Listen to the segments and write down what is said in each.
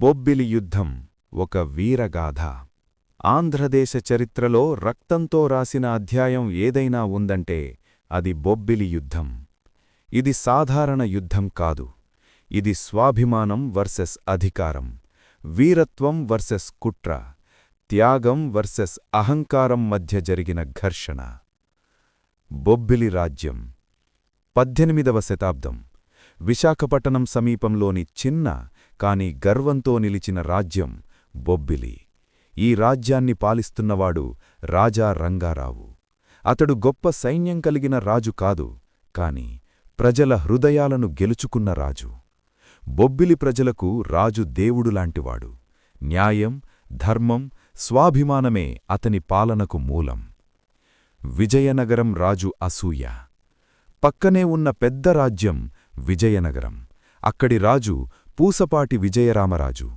బొబ్బిలి యుద్ధం ఒక వీరగాథ. ఆంధ్రదేశ చరిత్రలో రక్తంతో రాసిన అధ్యాయం ఏదైనా ఉందంటే అది బొబ్బిలి యుద్ధం. ఇది సాధారణ యుద్ధం కాదు. ఇది స్వాభిమానం వర్సెస్ అధికారం, వీరత్వం వర్సెస్ కుట్ర, త్యాగం వర్సెస్ అహంకారం మధ్య జరిగిన ఘర్షణ. బొబ్బిలి రాజ్యం 18వ శతాబ్దం విశాఖపట్టణం సమీపంలోని చిన్న కాని గర్వంతో నిలిచిన రాజ్యం బొబ్బిలి. ఈ రాజ్యాన్ని పాలిస్తున్నవాడు రాజా రంగారావు. అతడు గొప్ప సైన్యం కలిగిన రాజు కాదు, కాని ప్రజల హృదయాలను గెలుచుకున్న రాజు. బొబ్బిలి ప్రజలకు రాజు దేవుడులాంటివాడు. న్యాయం, ధర్మం, స్వాభిమానమే అతని పాలనకు మూలం. విజయనగరం రాజు అసూయ. పక్కనే ఉన్న పెద్ద రాజ్యం విజయనగరం. అక్కడి రాజు పూసపాటి విజయరామరాజు.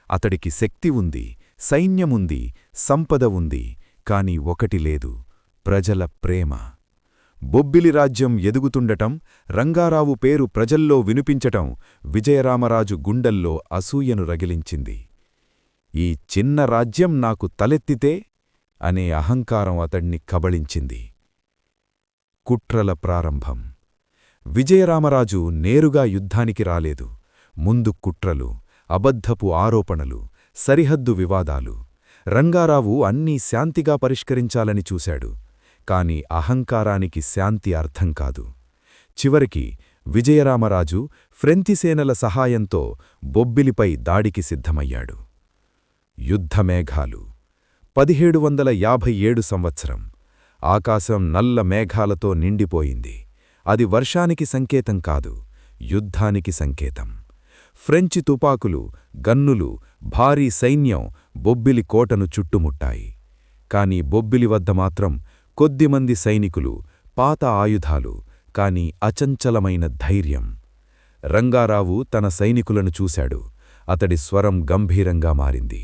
అతడికి శక్తి ఉంది, సైన్యముంది, సంపద ఉంది, కాని ఒకటి లేదు: ప్రజల ప్రేమ. బొబ్బిలి రాజ్యం ఎదుగుతుండటం, రంగారావు పేరు ప్రజల్లో వినిపించటం విజయరామరాజు గుండెల్లో అసూయను రగిలించింది. ఈ చిన్న రాజ్యం నాకు తలెత్తితే అనే అహంకారం అతణ్ణి కబళించింది. కుట్రల ప్రారంభం. విజయరామరాజు నేరుగా యుద్ధానికి రాలేదు. ముందు కుట్రలు, అబద్ధపు ఆరోపణలు, సరిహద్దు వివాదాలు. రంగారావు అన్నీ శాంతిగా పరిష్కరించాలని చూశాడు. కాని అహంకారానికి శాంతి అర్థం కాదు. చివరికి విజయరామరాజు ఫ్రెంచిసేనల సహాయంతో బొబ్బిలిపై దాడికి సిద్ధమయ్యాడు. యుద్ధమేఘాలు. 1757 సంవత్సరం. ఆకాశం నల్ల మేఘాలతో నిండిపోయింది. అది వర్షానికి సంకేతం కాదు, యుద్ధానికి సంకేతం. ఫ్రెంచి తుపాకులు, గన్నులు, భారీ సైన్యం బొబ్బిలి కోటను చుట్టుముట్టాయి. కాని బొబ్బిలి వద్ద మాత్రం కొద్దిమంది సైనికులు, పాత ఆయుధాలు, కాని అచంచలమైన ధైర్యం. రంగారావు తన సైనికులను చూశాడు. అతడి స్వరం గంభీరంగా మారింది.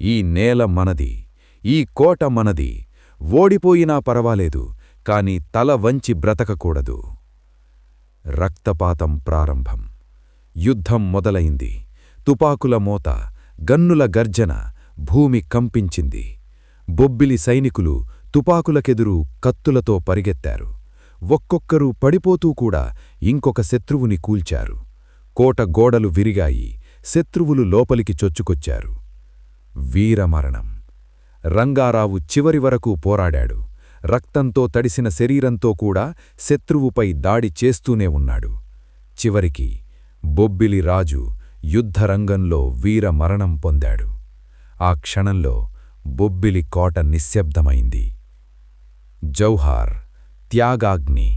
ఈ నేల మనది, ఈ కోట మనది. ఓడిపోయినా పర్వాలేదు, కాని తల వంచి బ్రతకకూడదు. రక్తపాతం ప్రారంభం. యుద్ధం మొదలైంది. తుపాకుల మోత, గన్నుల గర్జన, భూమి కంపించింది. బొబ్బిలి సైనికులు తుపాకులకెదురు కత్తులతో పరిగెత్తారు. ఒక్కొక్కరూ పడిపోతూ కూడా ఇంకొక శత్రువుని కూల్చారు. కోట గోడలు విరిగాయి. శత్రువులు లోపలికి చొచ్చుకొచ్చారు. వీరమరణం. రంగారావు చివరి వరకు పోరాడాడు. రక్తంతో తడిసిన శరీరంతో కూడా శత్రువుపై దాడి చేస్తూనే ఉన్నాడు. చివరికి బొబ్బిలి రాజు యుద్ధరంగంలో వీరమరణం పొందాడు. ఆ క్షణంలో బొబ్బిలి కోట నిశ్శబ్దమైంది. జౌహార్, త్యాగాగ్ని.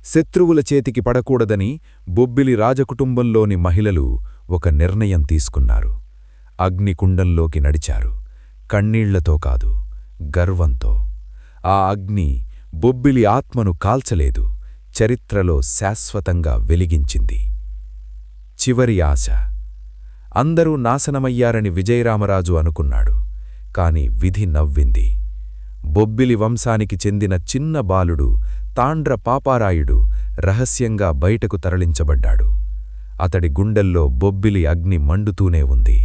శత్రువుల చేతికి పడకూడదని బొబ్బిలి రాజకుటుంబంలోని మహిళలు ఒక నిర్ణయం తీసుకున్నారు. అగ్నికుండంలోకి నడిచారు. కన్నీళ్లతో కాదు, గర్వంతో. ఆ అగ్ని బొబ్బిలి ఆత్మను కాల్చలేదు, చరిత్రలో శాశ్వతంగా వెలిగించింది. చివరి ఆశ. అందరూ నాశనమయ్యారని విజయరామరాజు అనుకున్నాడు. కాని విధి నవ్వింది. బొబ్బిలి వంశానికి చెందిన చిన్న బాలుడు తాండ్ర పాపారాయుడు రహస్యంగా బయటకు తరలించబడ్డాడు. అతడి గుండెల్లో బొబ్బిలి అగ్ని మండుతూనే ఉంది.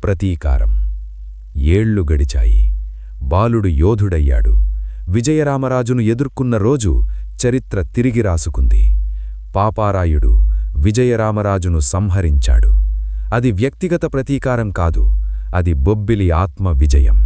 ప్రతీకారం. ఏళ్లు గడిచాయి. బాలుడు యోధుడయ్యాడు. విజయరామరాజును ఎదుర్కొన్న రోజు చరిత్ర తిరిగి రాసుకుంది. పాపారాయుడు విజయరామరాజును సంహరించాడు. అది వ్యక్తిగత ప్రతీకారం కాదు, అది బొబ్బిలి ఆత్మ విజయం.